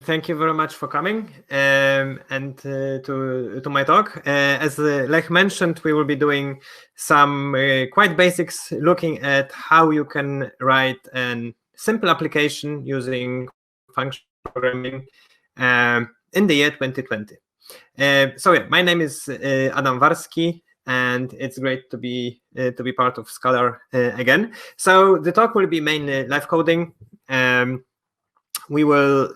Thank you very much for coming and to my talk. As Lech mentioned, we will be doing some quite basics, looking at how you can write a simple application using functional programming in the year 2020. So yeah, my name is Adam Warski, and it's great to be part of Scalar again. So the talk will be mainly live coding. We will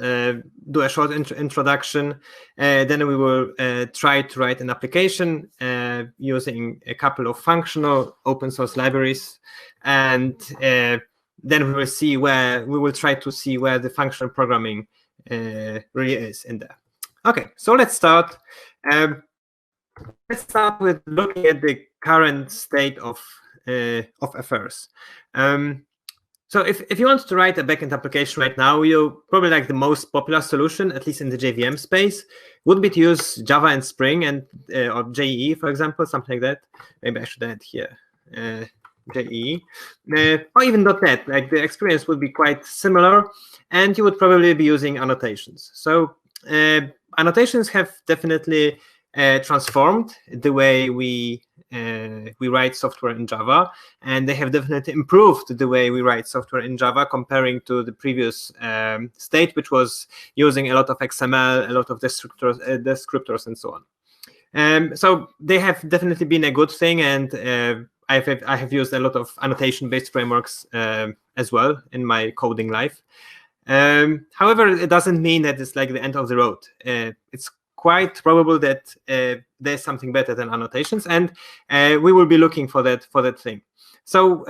do a short introduction, then we will try to write an application using a couple of functional open source libraries, and then we will try to see where the functional programming really is in there. Okay, so let's start. Let's start with looking at the current state of affairs. So if you want to write a backend application right now, you probably like the most popular solution, at least in the JVM space, would be to use Java and Spring and or JEE, for example, something like that. Maybe I should add here JEE, or even .NET. Like the experience would be quite similar, and you would probably be using annotations. So annotations have definitely transformed the way we write software in Java, and they have definitely improved the way we write software in Java comparing to the previous state, which was using a lot of XML, a lot of descriptors, and so on. So they have definitely been a good thing, and I have used a lot of annotation-based frameworks as well in my coding life. However, it doesn't mean that it's like the end of the road. It's quite probable that there's something better than annotations, and we will be looking for that thing. So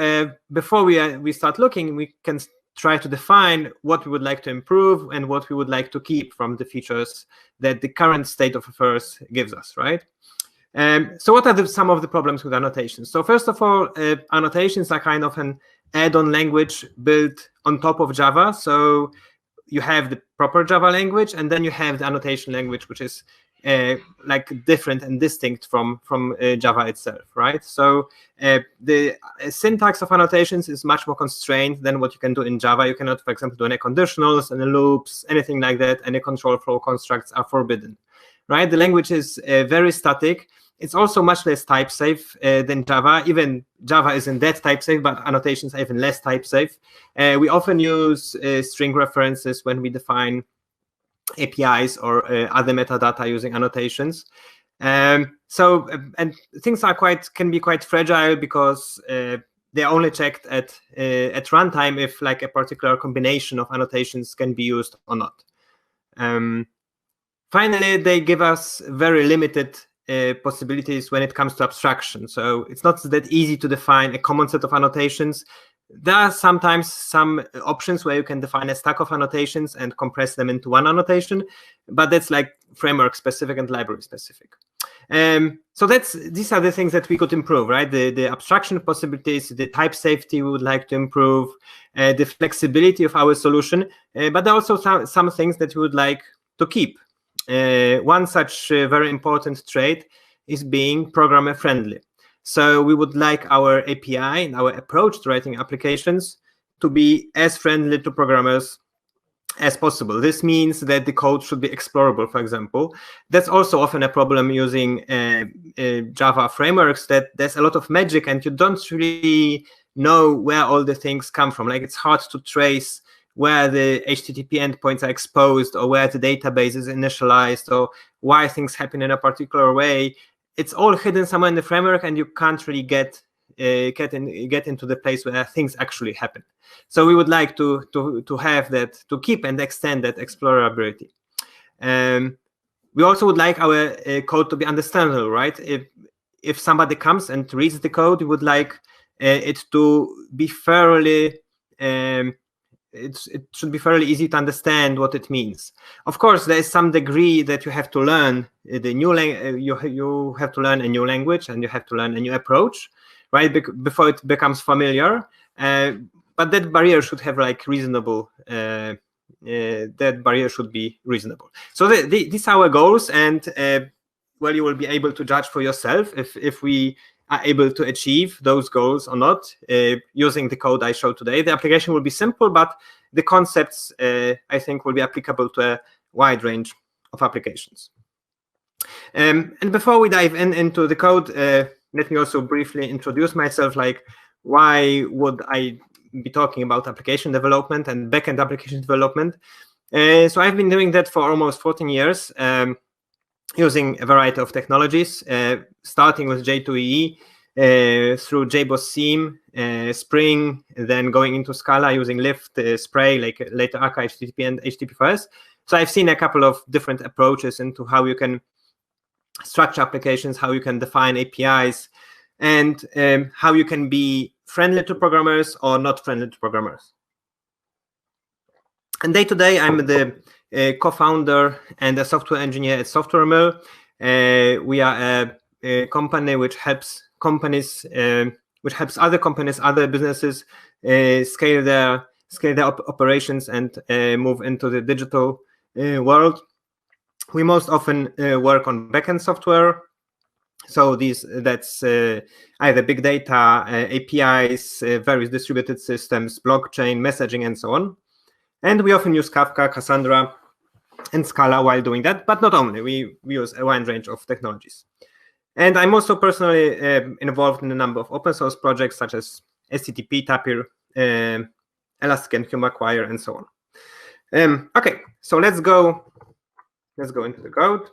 before we start looking, we can try to define what we would like to improve and what we would like to keep from the features that the current state of affairs gives us, right? So what are some of the problems with annotations? So first of all, annotations are kind of an add-on language built on top of Java. So you have the proper Java language, and then you have the annotation language, which is like different and distinct from Java itself, right? So the syntax of annotations is much more constrained than what you can do in Java. You cannot, for example, do any conditionals, any loops, anything like that. Any control flow constructs are forbidden, right? The language is very static. It's also much less type safe than Java. Even Java isn't that type safe, but annotations are even less type safe. We often use string references when we define APIs or other metadata using annotations. And things can be quite fragile because they're only checked at runtime if like a particular combination of annotations can be used or not. Finally, they give us very limited possibilities when it comes to abstraction. So it's not that easy to define a common set of annotations. There are sometimes some options where you can define a stack of annotations and compress them into one annotation, but that's like framework specific and library specific. So these are the things that we could improve, right? The abstraction possibilities, the type safety we would like to improve, the flexibility of our solution, but there are also some things that we would like to keep. One such very important trait is being programmer friendly. So we would like our API and our approach to writing applications to be as friendly to programmers as possible. This means that the code should be explorable, for example. That's also often a problem using Java frameworks, that there's a lot of magic and you don't really know where all the things come from. Like it's hard to trace where the HTTP endpoints are exposed or where the database is initialized or why things happen in a particular way. It's all hidden somewhere in the framework, and you can't really get into the place where things actually happen. So we would like to have that, to keep and extend that explorability. We also would like our code to be understandable, right? If somebody comes and reads the code, we would like it to be fairly it should be fairly easy to understand what it means. Of course, there is some degree that you have to learn the new you have to learn a new language, and you have to learn a new approach, right? Before it becomes familiar. But that barrier should have like reasonable. That barrier should be reasonable. So these are our goals, and well, you will be able to judge for yourself if we are able to achieve those goals or not using the code I showed today. The application will be simple, but the concepts I think will be applicable to a wide range of applications. And before we dive into the code, let me also briefly introduce myself. Like, why would I be talking about application development and backend application development? So I've been doing that for almost 14 years, using a variety of technologies, starting with J2EE, through JBoss Theme, Spring, then going into Scala using Lift, Spray, like later Archive, HTTP, and HTTP4S. So I've seen a couple of different approaches into how you can structure applications, how you can define APIs, and how you can be friendly to programmers or not friendly to programmers. And day to day, I'm the co-founder and a software engineer at Software Mill. We are a company which helps companies, other companies, other businesses scale their operations and move into the digital world. We most often work on backend software. So that's either big data, APIs, various distributed systems, blockchain, messaging, and so on. And we often use Kafka, Cassandra, and Scala while doing that, but not only. We use a wide range of technologies. And I'm also personally involved in a number of open source projects such as SCTP, Tapir, Elastic, and HumeAcquire, and so on. Okay, so let's go into the code.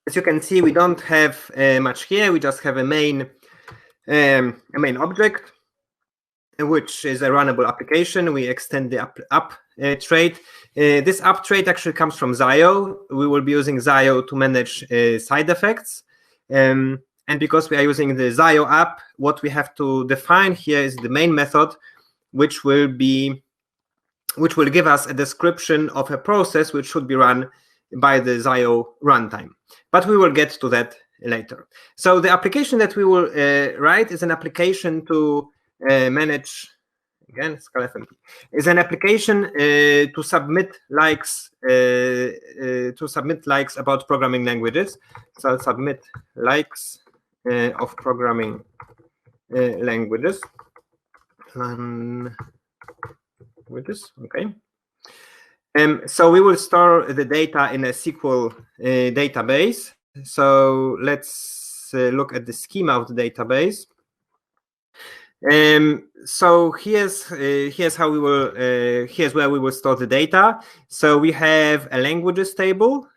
As you can see, we don't have much here. We just have a main object, which is a runnable application. We extend the up trait. This up trait actually comes from Zio. We will be using Zio to manage side effects. And because we are using the Zio app, what we have to define here is the main method, which will give us a description of a process which should be run by the Zio runtime. But we will get to that later. So the application that we will write is an application to manage, again, Scala FMP, is an application to submit likes about programming languages. So submit likes of programming languages. Okay. So we will store the data in a SQL database. So let's look at the schema of the database. So here's how we will here's where we will store the data. So we have a languages table,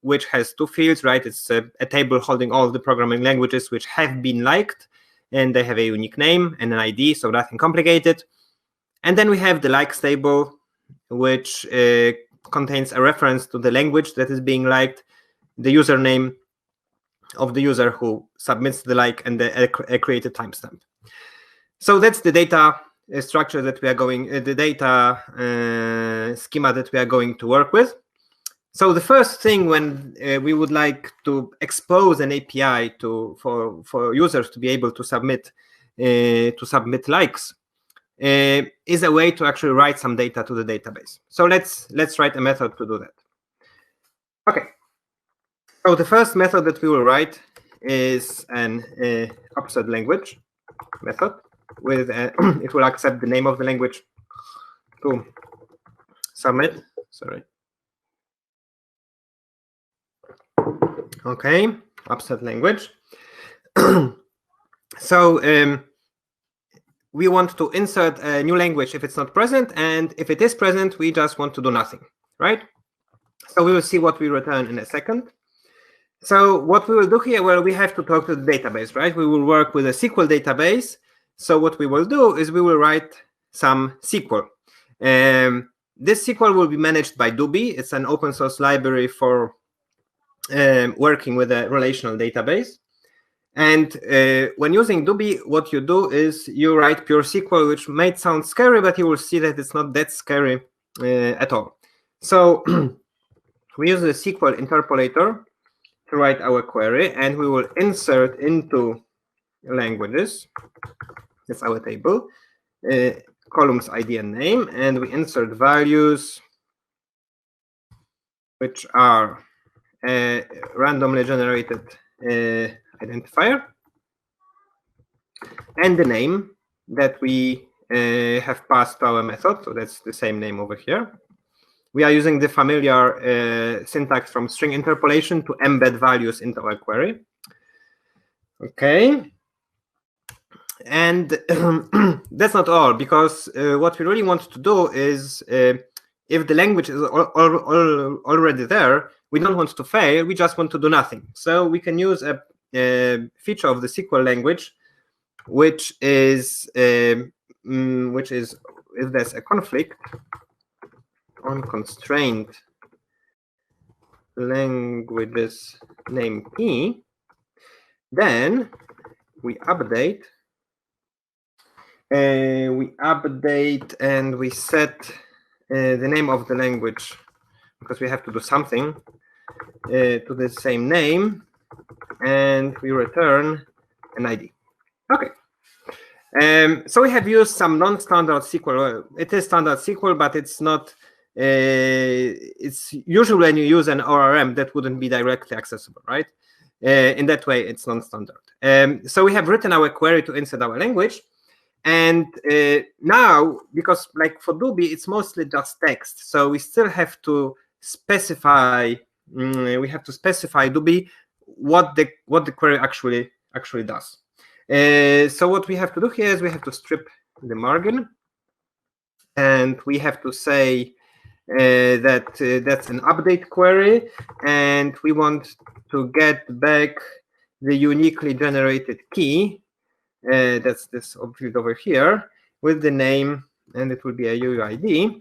which has two fields, right? It's a table holding all the programming languages which have been liked, and they have a unique name and an ID, so nothing complicated. And then we have the likes table, which contains a reference to the language that is being liked, the username of the user who submits the like, and the created timestamp. So that's the data structure that we are going, the data schema that we are going to work with. So the first thing when we would like to expose an API for users to be able to submit likes is a way to actually write some data to the database. So let's write a method to do that. Okay. So the first method that we will write is an upset language method with it will accept the name of the language to submit. Sorry. Okay, upset language. So we want to insert a new language if it's not present, and if it is present, we just want to do nothing, right? So we will see what we return in a second. So what we will do here, well, we have to talk to the database, right? We will work with a SQL database. So what we will do is we will write some SQL. This SQL will be managed by Doobie. It's an open source library for working with a relational database. And when using Doobie, what you do is you write pure SQL, which might sound scary, but you will see that it's not that scary at all. So we use the SQL interpolator to write our query, and we will insert into languages. That's our table, columns ID and name, and we insert values, which are a randomly generated identifier, and the name that we have passed to our method, so that's the same name over here. We are using the familiar syntax from string interpolation to embed values into our query. Okay. And that's not all, because what we really want to do is, if the language is already there, we don't want to fail, we just want to do nothing. So we can use a feature of the SQL language, which is if there's a conflict on constraint languages name P, then we update and we set the name of the language, because we have to do something to the same name, and we return an ID. Okay. So we have used some non-standard SQL. It is standard SQL, but it's not. It's usually when you use an ORM that wouldn't be directly accessible, right? In that way, it's non-standard. So we have written our query to insert our language. And now, because like for doobie, it's mostly just text, so we still have to specify. We have to specify doobie what the query actually does. So what we have to do here is we have to strip the margin, and we have to say that that's an update query, and we want to get back the uniquely generated key. That's this object over here with the name, and it will be a UUID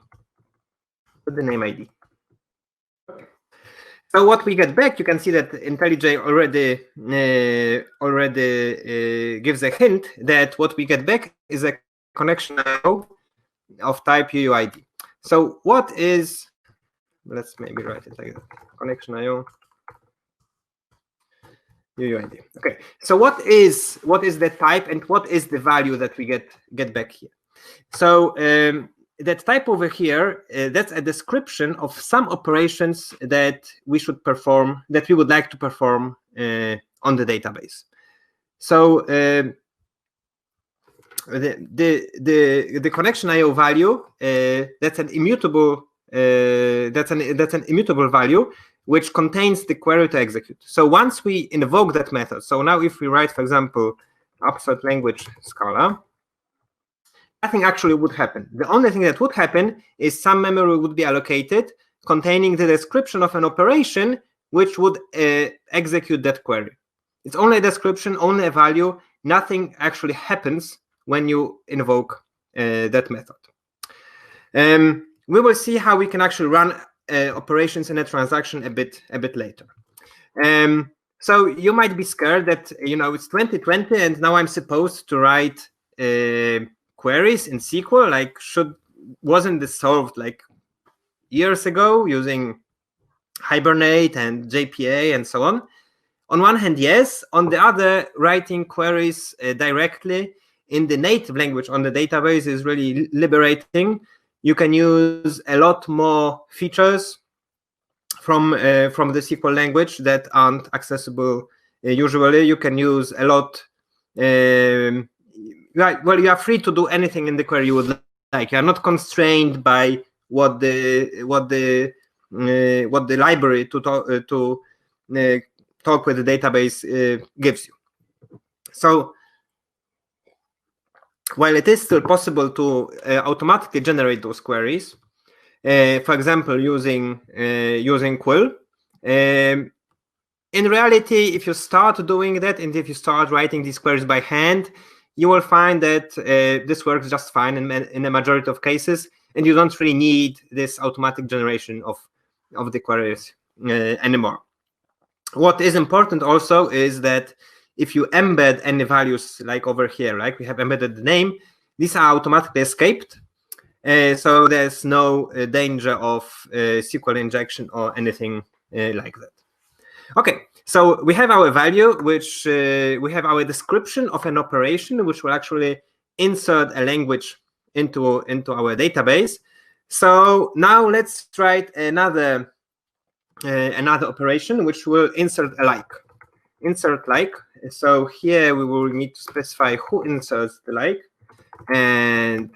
with the name ID. So what we get back, you can see that IntelliJ already gives a hint that what we get back is a connection IO of type UUID. So what is, let's maybe write it like that, connection IO UUID. Okay, so what is the type and what is the value that we get back here? So that type over here, that's a description of some operations that we should perform, that we would like to perform on the database. So the connection IO value, that's an immutable value which contains the query to execute. So once we invoke that method, so now if we write, for example, abstract language Scala, nothing actually would happen. The only thing that would happen is some memory would be allocated containing the description of an operation which would execute that query. It's only a description, only a value. Nothing actually happens when you invoke that method. We will see how we can actually run operations in a transaction a bit later. So you might be scared that it's 2020 and now I'm supposed to write queries in SQL. Like, wasn't this solved like years ago using Hibernate and JPA and so on? On one hand, yes. On the other, writing queries directly in the native language on the database is really liberating. You can use a lot more features from the SQL language that aren't accessible usually. You can use a lot. Well, you are free to do anything in the query you would like. You are not constrained by what the library to talk with the database gives you. So while it is still possible to automatically generate those queries, for example, using Quill, in reality, if you start doing that and if you start writing these queries by hand, you will find that this works just fine in a majority of cases, and you don't really need this automatic generation of the queries anymore. What is important also is that if you embed any values, like over here, like we have embedded the name, these are automatically escaped. So there's no danger of SQL injection or anything like that. Okay, so we have our value, which we have our description of an operation, which will actually insert a language into our database. So now let's write another operation, which will insert a like. Insert like. So here we will need to specify who inserts the like. and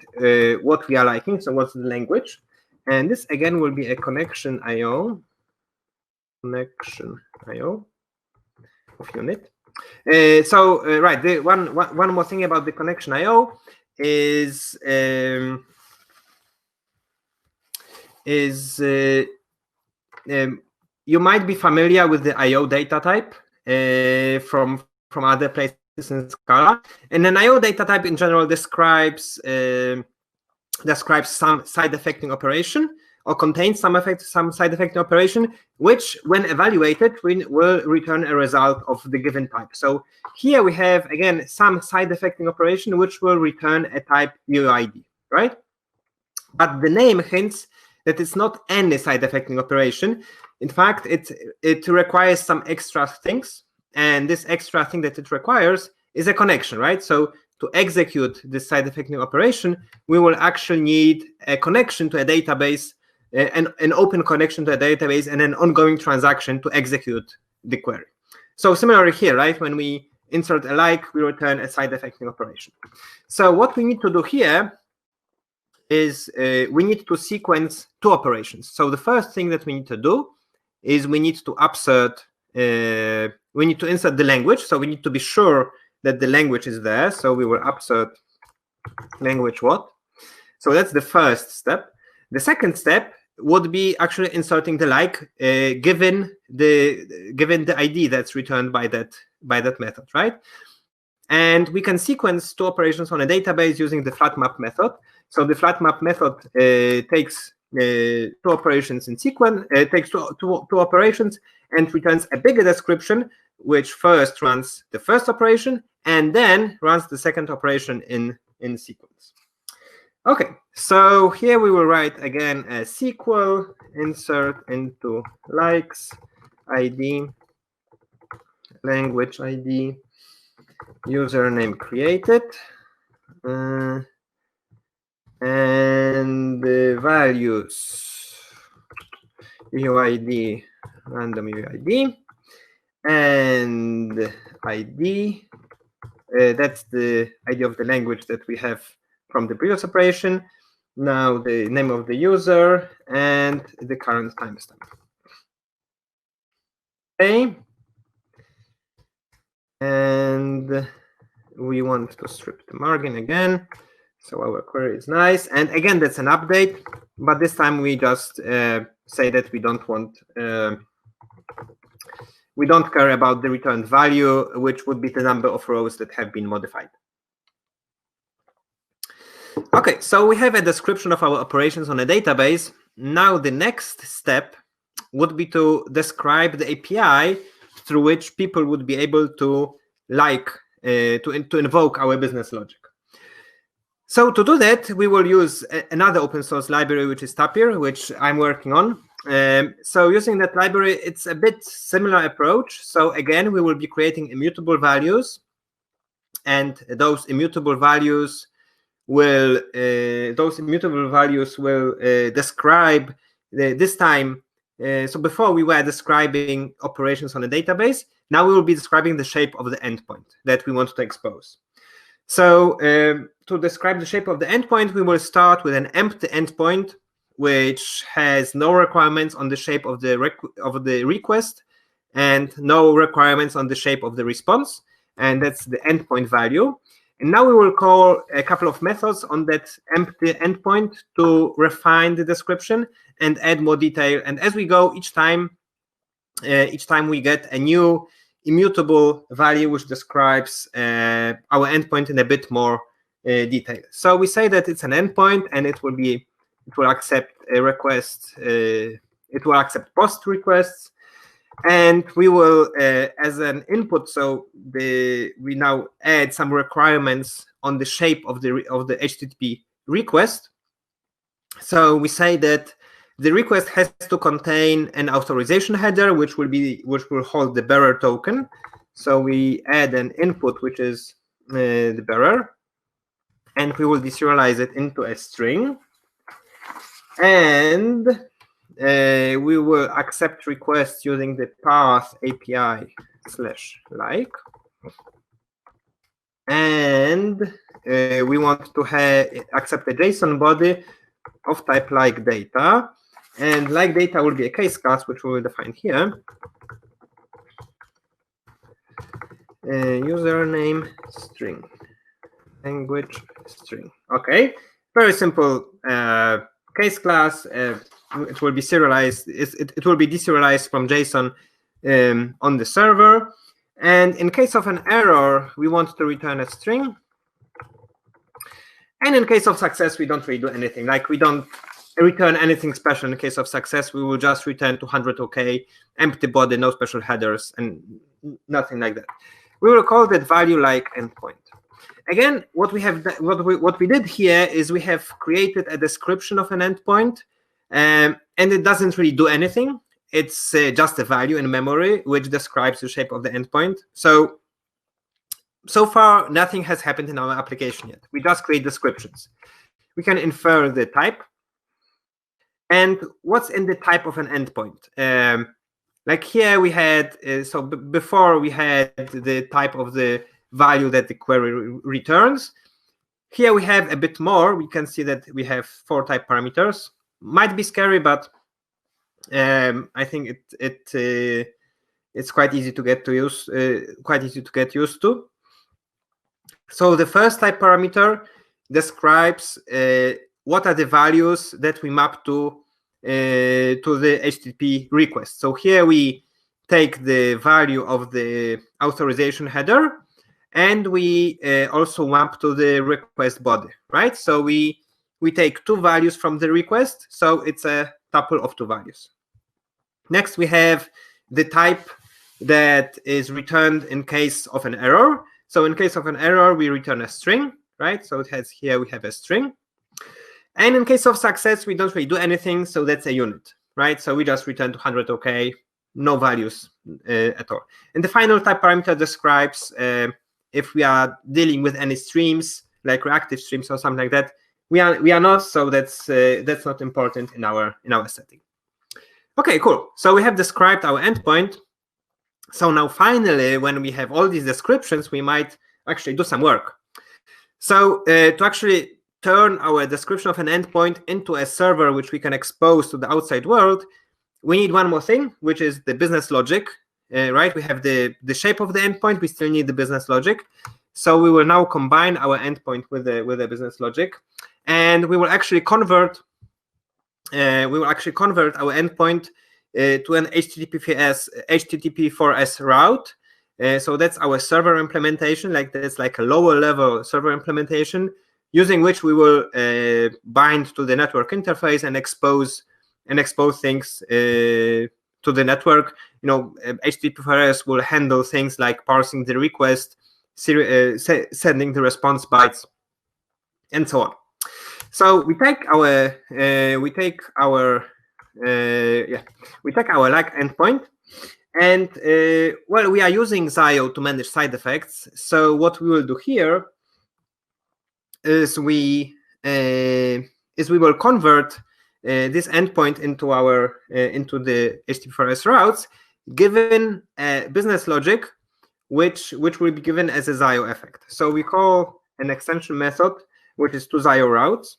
what we are liking. So what's the language? And this again will be a connection IO of unit. Right, the one more thing about the connection IO is you might be familiar with the IO data type from other places in Scala, and an IO data type in general describes some side effecting operation, or contains some side effecting operation, which, when evaluated, will return a result of the given type. So here we have again some side effecting operation which will return a type UID, right? But the name hints that it's not any side effecting operation. In fact, it requires some extra things, and this extra thing that it requires is a connection, right? So to execute this side effecting operation, we will actually need a connection to a database, an open connection to a database, and an ongoing transaction to execute the query. So similarly here, right? When we insert a like, we return a side effecting operation. So what we need to do here is we need to sequence two operations. So the first thing that we need to do is we need to insert the language. So we need to be sure that the language is there. So we will upsert language what. So that's the first step. The second step would be actually inserting the like given the ID that's returned by that method, right? And we can sequence two operations on a database using the flatmap method. So the flatmap method takes two operations in sequence, takes two operations and returns a bigger description, which first runs the first operation and then runs the second operation in sequence. Okay, so here we will write again a SQL insert into likes ID, language ID, username created, and the values UID, random UID, and ID. That's the ID of the language that we have from the previous operation. Now the name of the user and the current timestamp. Okay. And we want to strip the margin again. So our query is nice. And again, that's an update. But this time we just say that we don't want, we don't care about the returned value, which would be the number of rows that have been modified. Okay, so we have a description of our operations on a database. Now the next step would be to describe the API through which people would be able to to invoke our business logic. So to do that, we will use another open source library, which is Tapir, which I'm working on. So using that library, it's a bit similar approach. So again, we will be creating immutable values, and those immutable values will describe this time. So before we were describing operations on a database, now we will be describing the shape of the endpoint that we want to expose. So to describe the shape of the endpoint, we will start with an empty endpoint, which has no requirements on the shape of the request and no requirements on the shape of the response. And that's the endpoint value. And now we will call a couple of methods on that empty endpoint to refine the description and add more detail. And as we go, each time we get a new immutable value which describes our endpoint in a bit more detail. So we say that it's an endpoint, and it will accept a request. It will accept post requests. And we will, as an input, so we now add some requirements on the shape of the HTTP request. So we say that the request has to contain an authorization header, which will hold the bearer token. So we add an input, which is the bearer, and we will deserialize it into a string. And we will accept requests using the path API /like. and we want to accept a JSON body of type like data, and like data will be a case class which we will define here. Username string, language string. Okay, very simple case class. It will be serialized. It will be deserialized from JSON on the server. And in case of an error, we want to return a string. And in case of success, we don't really do anything. Like we don't return anything special. In case of success, we will just return 200 OK, empty body, no special headers, and nothing like that. We will call that value like endpoint. Again, what we did here is we have created a description of an endpoint, and it doesn't really do anything. It's just a value in memory which describes the shape of the endpoint. So far, nothing has happened in our application yet. We just create descriptions. We can infer the type. And what's in the type of an endpoint? Like here we had, before we had the type of the value that the query returns. Here we have a bit more. We can see that we have 4 type parameters. Might be scary, but I think it's quite easy to get used to. So the first type parameter describes what are the values that we map to the HTTP request. So here we take the value of the authorization header, and we also map to the request body, right? So we take 2 values from the request, so it's a tuple of 2 values. Next, we have the type that is returned in case of an error. So in case of an error, we return a string, right? So here we have a string. And in case of success, we don't really do anything, so that's a unit, right? So we just return 200 OK, no values at all. And the final type parameter describes if we are dealing with any streams, like reactive streams or something like that. We are not, so that's not important in our setting. Okay, cool. So we have described our endpoint. So now finally, when we have all these descriptions, we might actually do some work. So to actually turn our description of an endpoint into a server which we can expose to the outside world, we need one more thing, which is the business logic, right? We have the shape of the endpoint. We still need the business logic. So we will now combine our endpoint with the business logic, and we will actually convert our endpoint to an HTTP4S route. So that's our server implementation. That's like a lower level server implementation, using which we will bind to the network interface and expose things to the network. HTTP4S will handle things like parsing the request, sending the response bytes, and so on. So we take our like endpoint, and well, we are using Zio to manage side effects. So what we will do here is we will convert this endpoint into the HTTP4S routes, given a business logic, which will be given as a Zio effect. So we call an extension method which is to Zio routes.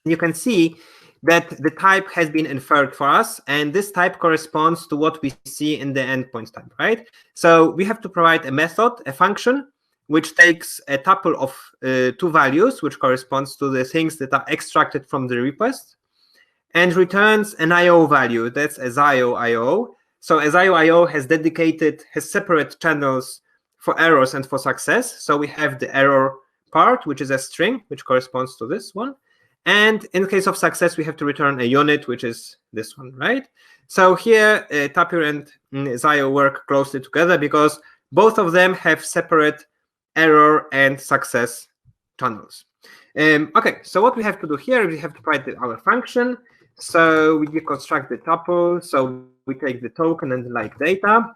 You can see that the type has been inferred for us, and this type corresponds to what we see in the endpoint type, right? So we have to provide a method, a function, which takes a tuple of 2 values, which corresponds to the things that are extracted from the request, and returns an IO value. That's a Zio IO. So a Zio IO has separate channels for errors and for success. So we have the error part, which is a string, which corresponds to this one. And in case of success, we have to return a unit, which is this one, right? So here, tapir and Zio work closely together because both of them have separate error and success channels. Okay, so what we have to do here, we have to write our function. So we deconstruct the tuple. So we take the token and the like data,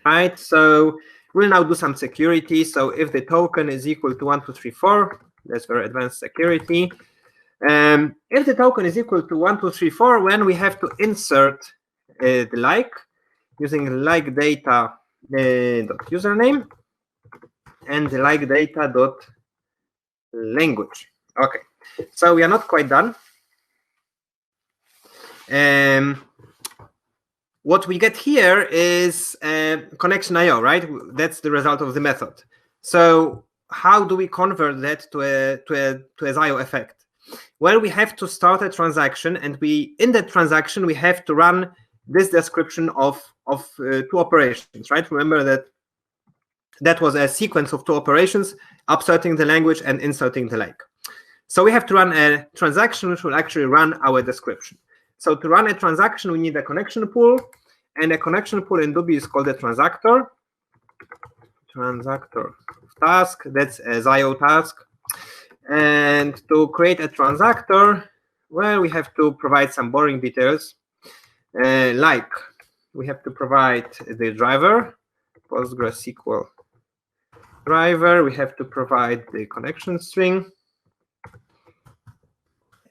right? So we'll now do some security. So if the token is equal to 1, 2, 3, 4, that's very advanced security. If the token is equal to 1, 2, 3, 4, when we have to insert the like using like data username. and the like data dot language. Okay, so we are not quite done. What we get here is connection IO, right? That's the result of the method. So how do we convert that to a IO effect? Well, we have to start a transaction, and in that transaction we have to run this description of two operations, right? Remember that was a sequence of two operations: upserting the language and inserting the like. So we have to run a transaction which will actually run our description. So to run a transaction, we need a connection pool, and a connection pool in Doobie is called a transactor. Transactor task, that's a IO task. And to create a transactor, well, we have to provide some boring details, like we have to provide the driver, PostgreSQL driver. We have to provide the connection string,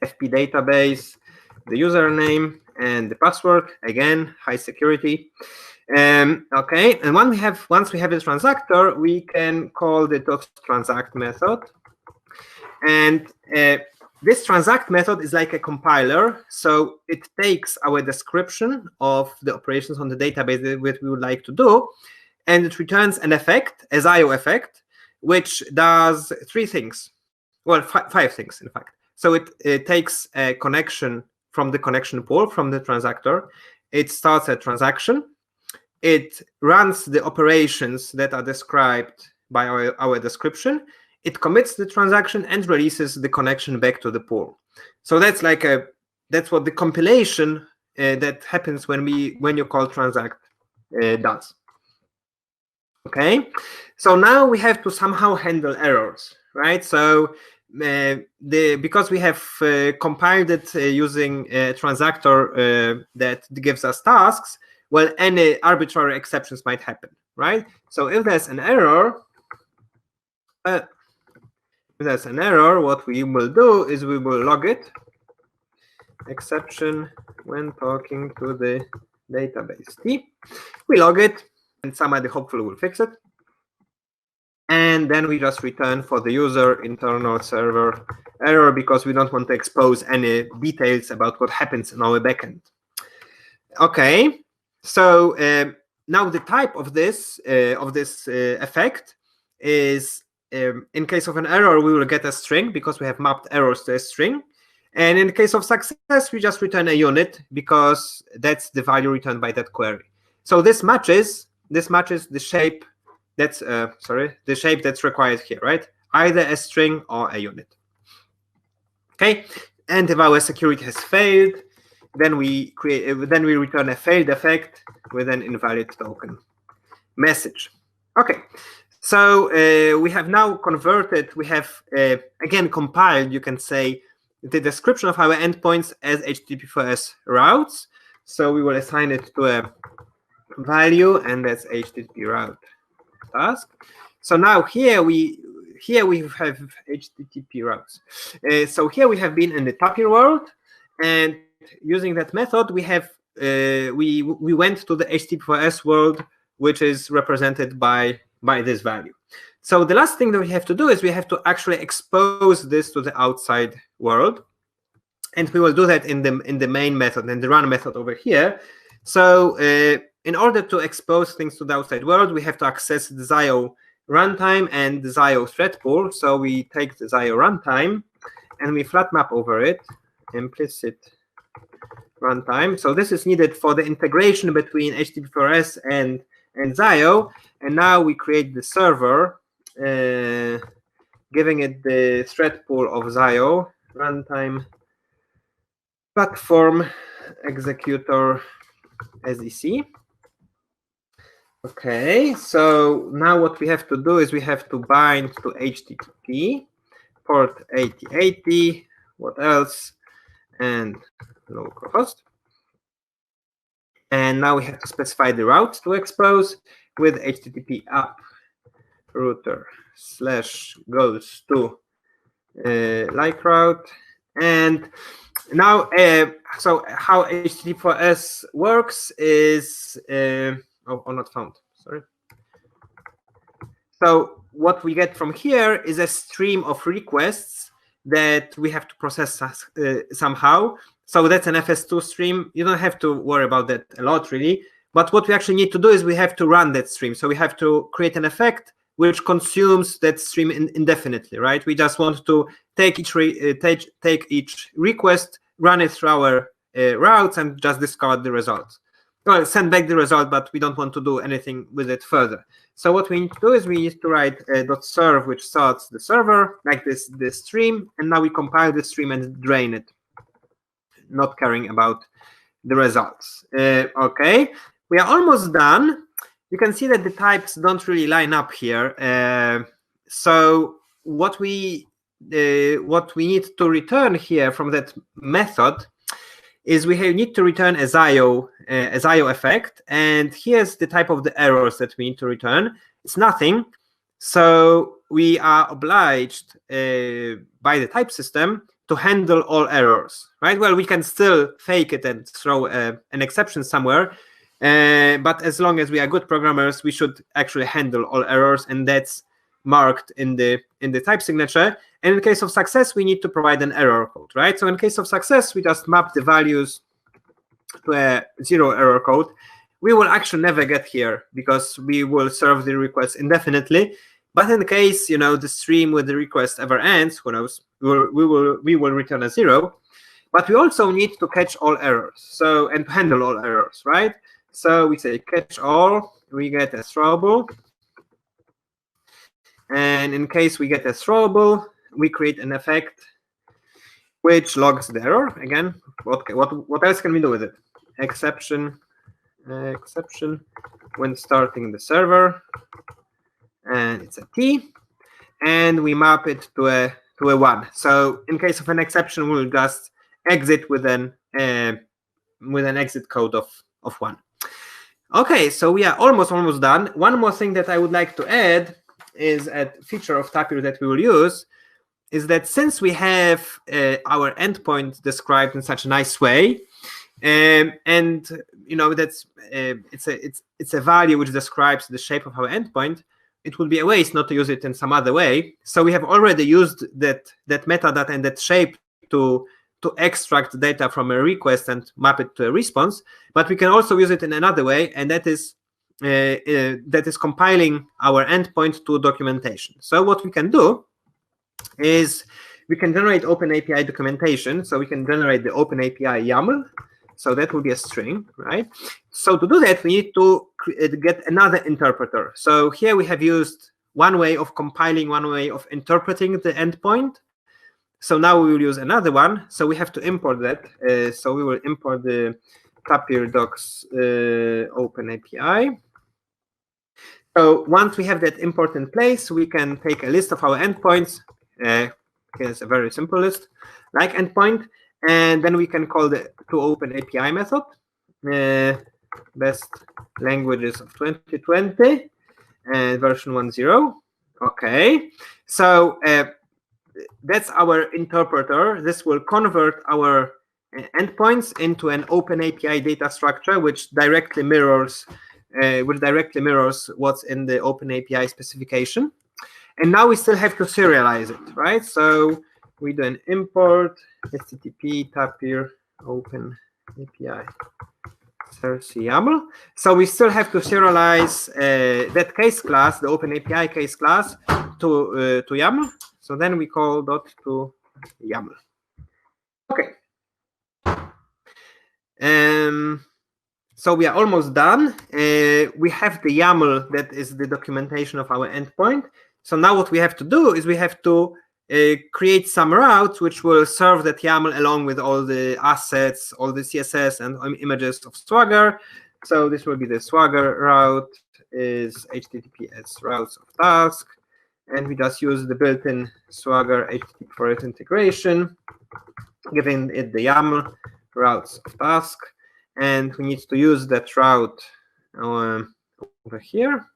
FP database, the username, and the password. Again, high security. Okay, and once we have the transactor, we can call the .transact method. And this transact method is like a compiler, so it takes our description of the operations on the database that we would like to do, and it returns an effect, as IO effect, which does three things. Well, five things, in fact. So it takes a connection from the connection pool, from the transactor. It starts a transaction. It runs the operations that are described by our description. It commits the transaction and releases the connection back to the pool. So that's what the compilation that happens when you call transact does. Okay, so now we have to somehow handle errors, right? So because we have compiled it using a transactor that gives us tasks, well, any arbitrary exceptions might happen, right? So if there's an error, what we will do is we will log it. Exception when talking to the database T. We log it, and somebody hopefully will fix it. And then we just return for the user internal server error, because we don't want to expose any details about what happens in our backend. Okay, so now the type of this effect is, in case of an error, we will get a string because we have mapped errors to a string. And in the case of success, we just return a unit because that's the value returned by that query. So this matches the shape that's the shape that's required here, right? Either a string or a unit. Okay, and if our security has failed, then we return a failed effect with an invalid token message. Okay, so we have now converted. We have again compiled, you can say, the description of our endpoints as HTTP4S routes. So we will assign it to a value, and that's HTTP route task. So now here we have HTTP routes. So here we have been in the tapir world, and using that method, we have we went to the HTTP4S world, which is represented by this value. So the last thing that we have to do is we have to actually expose this to the outside world, and we will do that in the main method, in the run method over here. So in order to expose things to the outside world, we have to access the ZIO runtime and the ZIO thread pool. So we take the ZIO runtime and we flat map over it, implicit runtime. So this is needed for the integration between HTTP4S and ZIO. And now we create the server, giving it the thread pool of ZIO runtime platform executor SEC. Okay, so now what we have to do is we have to bind to HTTP port 8080. What else? And localhost. And now we have to specify the route to expose with HTTP app router / goes to like route. And now, so how HTTP4S works is, not found, sorry. So what we get from here is a stream of requests that we have to process somehow. So that's an FS2 stream. You don't have to worry about that a lot, really. But what we actually need to do is we have to run that stream. So we have to create an effect which consumes that stream indefinitely, right? We just want to take each request, run it through our routes, and just discard the results. Well, send back the result, but we don't want to do anything with it further. So what we need to do is we need to write .serve, which starts the server, like this stream, and now we compile the stream and drain it, not caring about the results. Okay, we are almost done. You can see that the types don't really line up here. So what we need to return here from that method is we need to return a ZIO effect, and here's the type of the errors that we need to return. It's nothing, so we are obliged by the type system to handle all errors, right? Well, we can still fake it and throw an exception somewhere, but as long as we are good programmers, we should actually handle all errors, and that's marked in the type signature. And in case of success, we need to provide an error code, right? So in case of success, we just map the values to a 0 error code. We will actually never get here because we will serve the request indefinitely. But in case the stream with the request ever ends, who knows, we will return a 0. But we also need to catch all errors, and handle all errors, right? So we say catch all. We get a throwable. And in case we get a throwable, we create an effect which logs the error. Again, what else can we do with it? Exception when starting the server, and it's a T, and we map it to a 1. So in case of an exception, we'll just exit with an exit code of 1. Okay, so we are almost done. One more thing that I would like to add is a feature of Tapir that we will use, is that since we have our endpoint described in such a nice way, and that's it's a value which describes the shape of our endpoint, it would be a waste not to use it in some other way. So we have already used that metadata and that shape to extract data from a request and map it to a response, but we can also use it in another way, and that is compiling our endpoint to documentation. So what we can do is we can generate OpenAPI documentation. So we can generate the OpenAPI YAML. So that will be a string, right? So to do that, we need to get another interpreter. So here we have used one way of compiling, one way of interpreting the endpoint. So now we will use another one. So we have to import that. So we will import the Tapir docs OpenAPI. So once we have that import in place, we can take a list of our endpoints. Here's a very simple list, like endpoint, and then we can call the toOpenAPI method, best languages of 2020, version 1.0. Okay, so that's our interpreter. This will convert our endpoints into an OpenAPI data structure, which directly mirrors what's in the OpenAPI specification. And now we still have to serialize it, right? So we do an import http tapir OpenAPI YAML. So we still have to serialize that case class, the OpenAPI case class, to YAML. So then we call .to YAML. Okay. So we are almost done. We have the YAML that is the documentation of our endpoint. So now what we have to do is we have to create some routes which will serve that YAML along with all the assets, all the CSS and images of Swagger. So this will be the Swagger route is HTTPS routes of task. And we just use the built-in Swagger HTTP for its integration, giving it the YAML routes of task. And we need to use that route over here.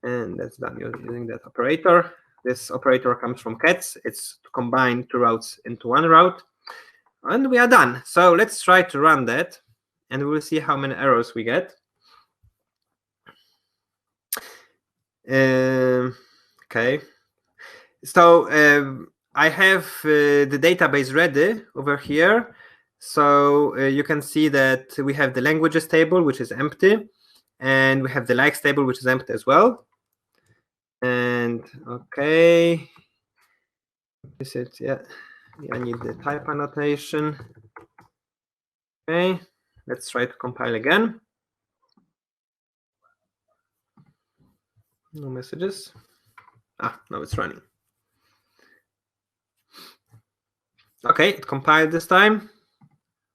And that's done using that operator. This operator comes from cats. It's to combine two routes into one route. And we are done. So let's try to run that. And we'll see how many errors we get. Okay. So I have the database ready over here. So you can see that we have the languages table, which is empty, and we have the likes table, which is empty as well. And okay, is it? Yeah, I need the type annotation. Okay, let's try to compile again. No messages. Now it's running. Okay, it compiled this time.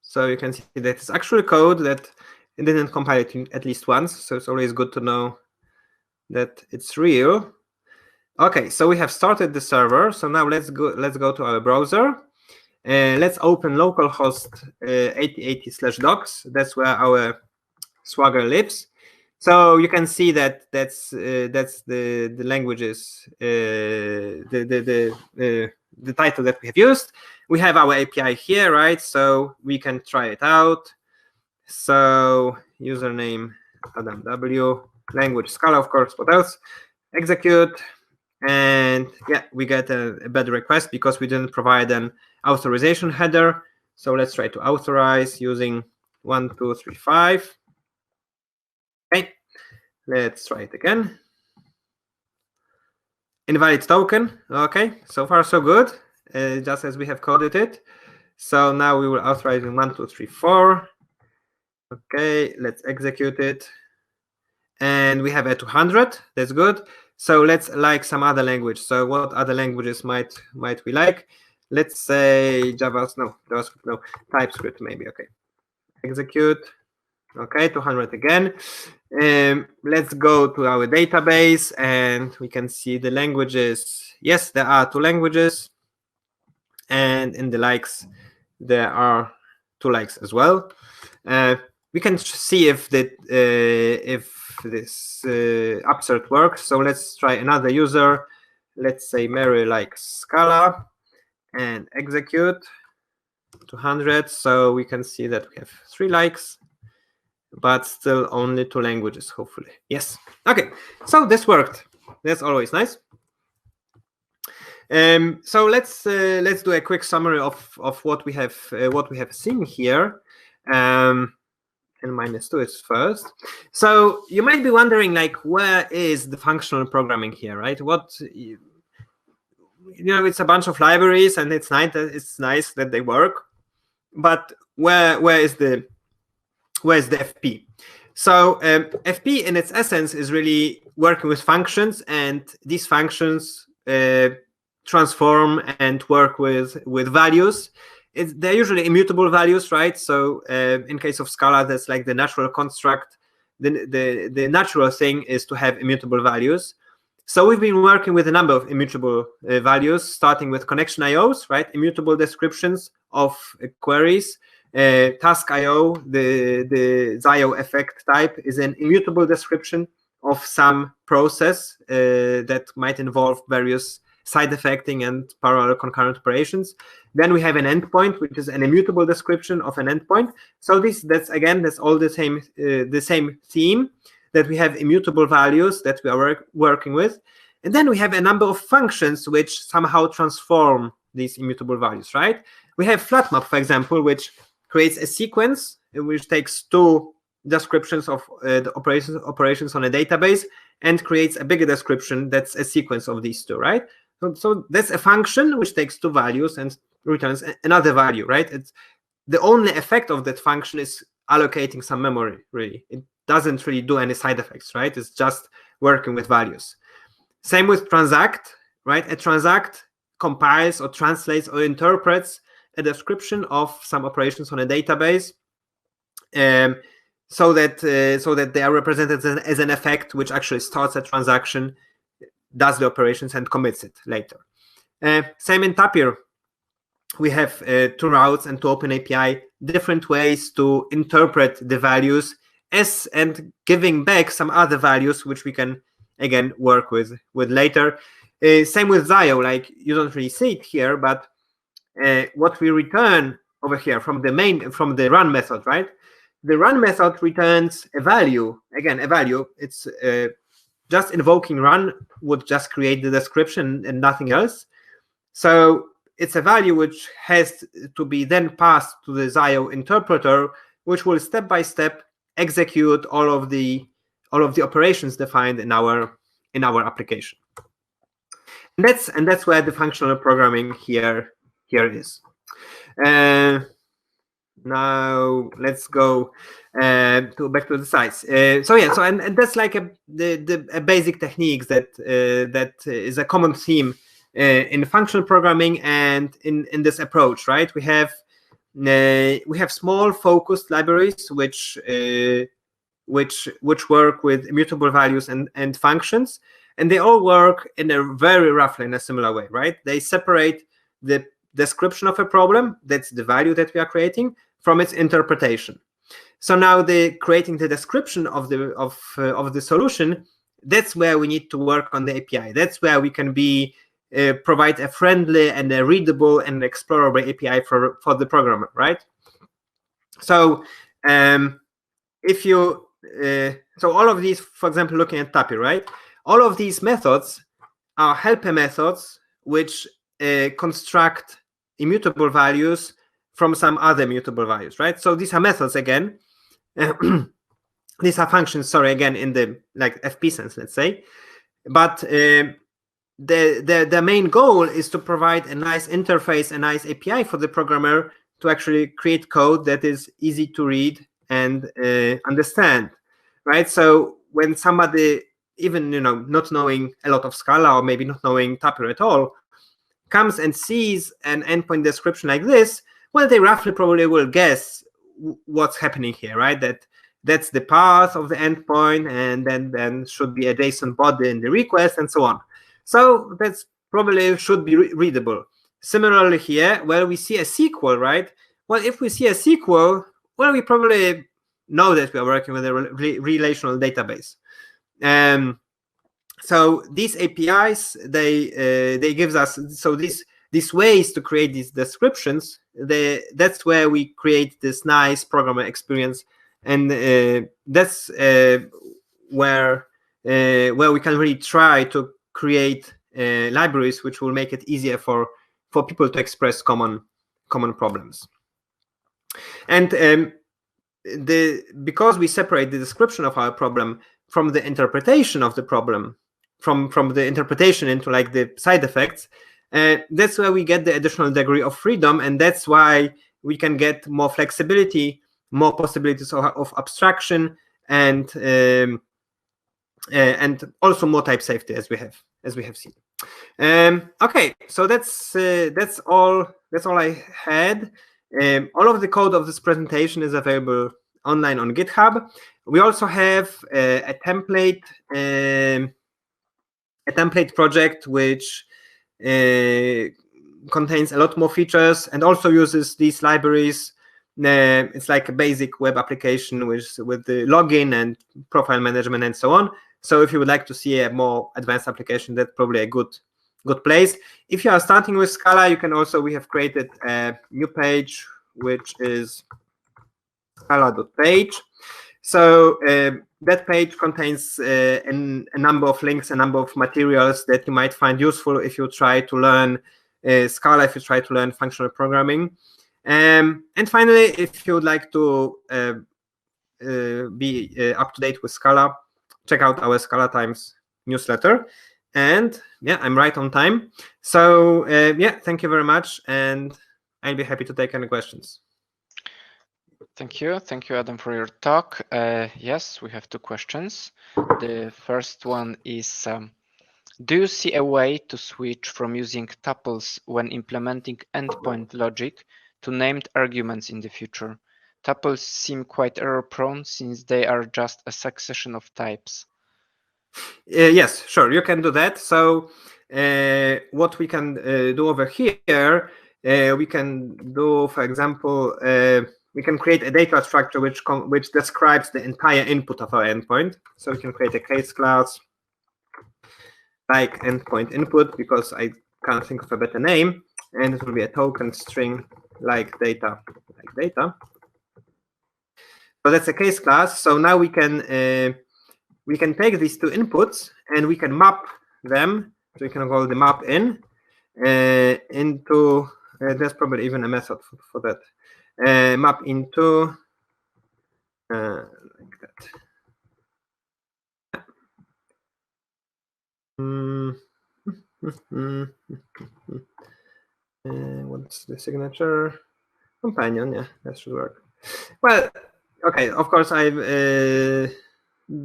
So you can see that it's actually code that it didn't compile it at least once. So it's always good to know that it's real. Okay, so we have started the server. So now let's go to our browser. Let's open localhost 8080/docs. That's where our Swagger lives. So you can see that that's the languages, the title that we have used. We have our API here, right? So we can try it out. So username Adam W, language Scala, of course. What else? Execute, and yeah, we get a bad request because we didn't provide an authorization header. So let's try to authorize using 1235. Okay, let's try it again. Invalid token. Okay, so far so good, just as we have coded it. So now we will authorize in 1234. Okay, let's execute it. And we have a 200. That's good. So let's like some other language. So what other languages might we like? Let's say JavaScript, no, TypeScript maybe. Okay, execute. Okay, 200 again. Let's go to our database and we can see the languages. Yes, there are 2 languages. And in the likes, there are 2 likes as well. We can see if this upsert works. So let's try another user. Let's say Mary likes Scala and execute 200. So we can see that we have 3 likes, but still only 2 languages, hopefully. Yes. Okay. So this worked. That's always nice. So let's do a quick summary of what we have seen here. And -2 is first. So you might be wondering, like, where is the functional programming here, right? It's a bunch of libraries, and it's nice that they work, but where is the FP? So FP in its essence is really working with functions, and these functions transform and work with values. They're usually immutable values, right? So in case of Scala, that's like the natural construct. The natural thing is to have immutable values. So we've been working with a number of immutable values, starting with connection IOs, right? Immutable descriptions of queries. Task IO, the Zio effect type, is an immutable description of some process that might involve various side effecting and parallel concurrent operations. Then we have an endpoint, which is an immutable description of an endpoint. So that's all the same theme, that we have immutable values that we are working with. And then we have a number of functions which somehow transform these immutable values, right? We have flatmap, for example, which creates a sequence which takes 2 descriptions of the operations on a database and creates a bigger description that's a sequence of these 2, right? So that's a function which takes 2 values and returns another value, right? It's the only effect of that function is allocating some memory, really. It doesn't really do any side effects, right? It's just working with values. Same with transact, right? A transact compiles or translates or interprets a description of some operations on a database, so that they are represented as an effect which actually starts a transaction, does the operations, and commits it later. Same in Tapir. We have 2 routes and 2 OpenAPI, different ways to interpret the values and giving back some other values which we can again work with later. Same with Zio. Like, you don't really see it here, but what we return over here from the run method, right? The run method returns a value. Again, a value. It's just invoking run would just create the description and nothing else. So it's a value which has to be then passed to the Zio interpreter, which will step by step execute all of the operations defined in our application. And that's where the functional programming here is. Now let's go back to the sites. And that's like a basic techniques that is a common theme in functional programming and in this approach, right? We have small focused libraries which work with immutable values and functions, and they all work in a very roughly in a similar way, right? They separate the description of a problem, that's the value that we are creating, from its interpretation. So now creating the description of the solution, that's where we need to work on the API. That's where we can provide a friendly and a readable and explorable API for the programmer, right? So if you so all of these, for example, looking at tapir, right? All of these methods are helper methods which construct immutable values from some other immutable values, right? So these are methods again. These are functions, sorry, again, in the like FP sense, let's say. But the main goal is to provide a nice interface, a nice API for the programmer to actually create code that is easy to read and understand, right? So when somebody, even not knowing a lot of Scala or maybe not knowing tapir at all, comes and sees an endpoint description like this, well, they roughly probably will guess what's happening here, right? That's the path of the endpoint, and then should be a JSON body in the request, and so on. So that's probably should be readable. Similarly here, well, we see a SQL, right? Well, if we see a SQL, well, we probably know that we are working with a relational database. So these APIs, they gives us, so these ways to create these descriptions, that's where we create this nice programmer experience, and that's where we can really try to create libraries which will make it easier for people to express common problems. And because we separate the description of our problem from the interpretation of the problem, from the interpretation into like the side effects, that's where we get the additional degree of freedom, and that's why we can get more flexibility, more possibilities of abstraction, and also more type safety, as we have seen. Okay, so that's all I had. All of the code of this presentation is available online on GitHub. We also have a template project which contains a lot more features and also uses these libraries. It's like a basic web application with the login and profile management and so on. So if you would like to see a more advanced application, that's probably a good place. If you are starting with Scala, you can also, we have created a new page, which is scala.page. So that page contains a number of links, a number of materials that you might find useful if you try to learn Scala, if you try to learn functional programming. And finally, if you would like to be up to date with Scala, check out our Scala Times newsletter. And yeah, I'm right on time. So yeah, thank you very much, and I'll be happy to take any questions. Thank you, Adam, for your talk. Yes, we have two questions. The first one is, do you see a way to switch from using tuples when implementing endpoint logic to named arguments in the future? Tuples seem quite error-prone since they are just a succession of types. Yes, sure, you can do that. So what we can do over here, we can do, for example, we can create a data structure which describes the entire input of our endpoint. So we can create a case class like endpoint input, because I can't think of a better name, and it will be a token string like data. So that's a case class. So now we can we can take these two inputs and we can map them. So we can call the map in into, there's probably even a method for that. Map into, like that. What's the signature? Companion, yeah, that should work. Well, okay, of course I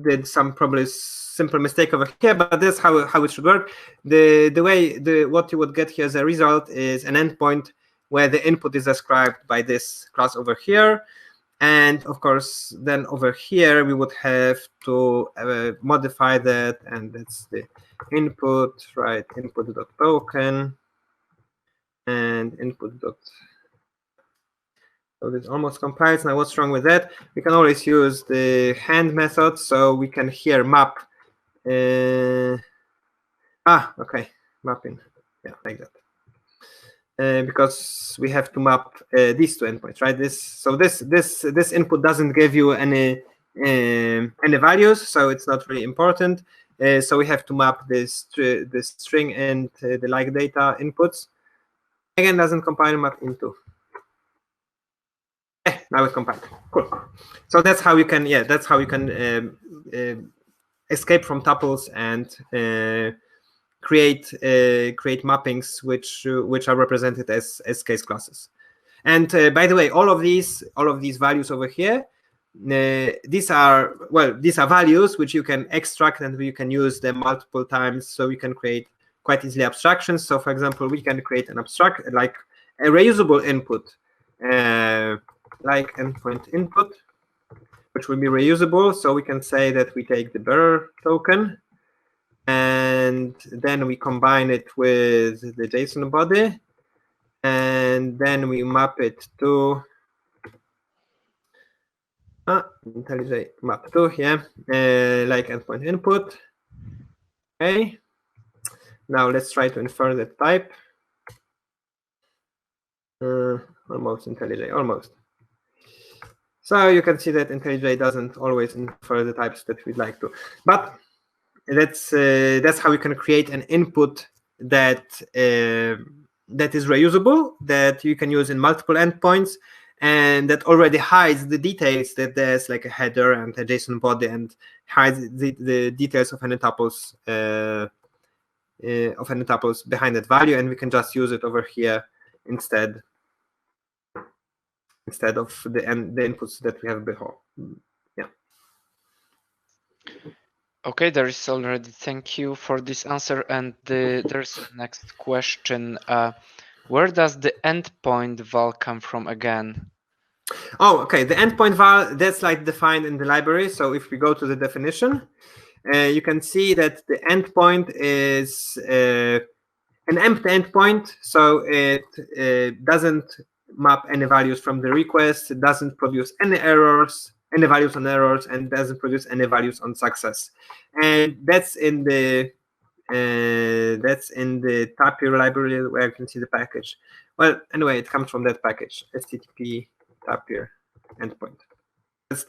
did some probably simple mistake over here, but that's how it should work. What you would get here as a result is an endpoint where the input is described by this class over here. And of course, then over here, we would have to modify that, and that's the input, right? Input.token and input. So this almost compiles. Now, what's wrong with that? We can always use the hand method, so we can here map. Okay, mapping. Yeah, like that. Because we have to map these two endpoints, right? This input doesn't give you any values, so it's not really important. So we have to map this string and the like data inputs. Again, doesn't compile map into. Now it compiled. Cool. So that's how you can, escape from tuples and create mappings which are represented as case classes. And by the way, all of these values over here, these are values which you can extract and you can use them multiple times. So you can create quite easily abstractions. So for example, we can create an abstract, like a reusable input, like endpoint input, which will be reusable. So we can say that we take the bearer token, and then we combine it with the JSON body, and then we map it to IntelliJ map to, like endpoint input. Okay. Now let's try to infer the type. Almost IntelliJ, almost. So you can see that IntelliJ doesn't always infer the types that we'd like to, but that's how we can create an input that is reusable, that you can use in multiple endpoints, and that already hides the details that there's like a header and a JSON body, and hides the details of any tuples behind that value, and we can just use it over here instead of the inputs that we have before. Yeah. Okay, there is already. Thank you for this answer. And there's a next question. Where does the endpoint val come from again? Oh, okay. The endpoint val, that's like defined in the library. So if we go to the definition, you can see that the endpoint is an empty endpoint. So it doesn't map any values from the request. It doesn't produce any errors, any values on errors, and doesn't produce any values on success. And that's in the tapir library where you can see the package. Well, anyway, it comes from that package, http tapir endpoint. That's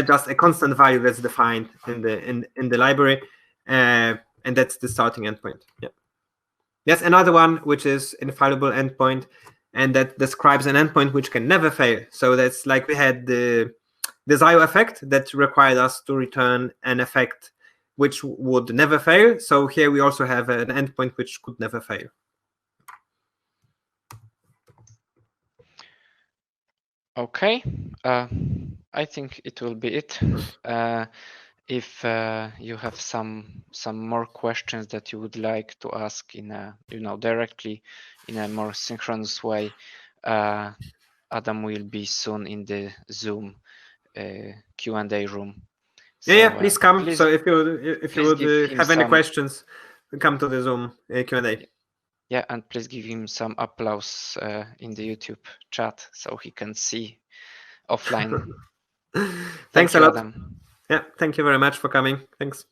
just a constant value that's defined in the library, and that's the starting endpoint. Yeah. There's another one which is infallible endpoint, and that describes an endpoint which can never fail. So that's like we had the Zio effect that required us to return an effect which would never fail. So here we also have an endpoint which could never fail. Okay, I think it will be it. If you have some more questions that you would like to ask in a directly in a more synchronous way, Adam will be soon in the Zoom Q&A room. So, please come. Please, so if you would have any questions, come to the Zoom Q&A. Yeah, and please give him some applause in the YouTube chat so he can see offline. Thanks a lot. Adam. Yeah, thank you very much for coming. Thanks.